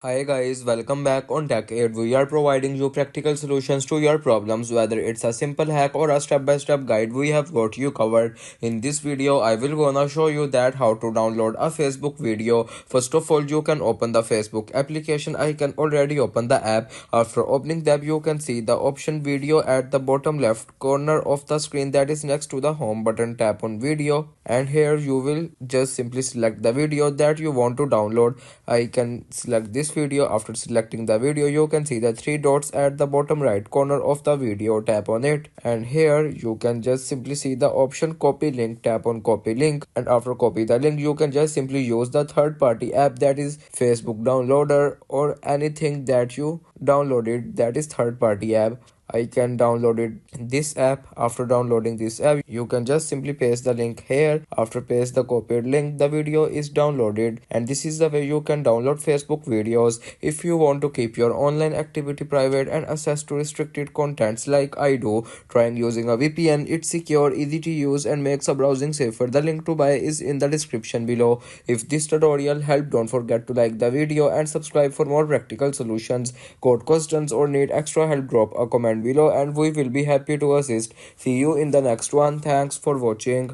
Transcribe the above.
Hi guys, welcome back on TechAid. We are providing you practical solutions to your problems, whether it's a simple hack or a step-by-step guide. We have got you covered. In this video, I will gonna show you that how to download a Facebook video. First of all, you can open the Facebook application. I can already open the app. After opening the app, you can see the option video at the bottom left corner of the screen that is next to the home button. Tap on video, and here you will just simply select the video that you want to download. I can select this video. After selecting the video, you can see the three dots at the bottom right corner of the video. Tap on it, and here you can just simply see the option copy link. Tap on copy link, and after copy the link, you can just simply use the third party app, that is Facebook downloader, or anything that you downloaded that is third party app. I can download it this app. After downloading this app, you can just simply paste the link here. After paste the copied link, the video is downloaded, and this is the way you can download Facebook videos. If you want to keep your online activity private and access to restricted contents like I do, trying using a VPN. It's secure, easy to use, and makes a browsing safer. The link to buy is in the description below. If this tutorial helped, don't forget to like the video and subscribe for more practical solutions. Got questions or need extra help, drop a comment below and we will be happy to assist. See you in the next one. Thanks for watching.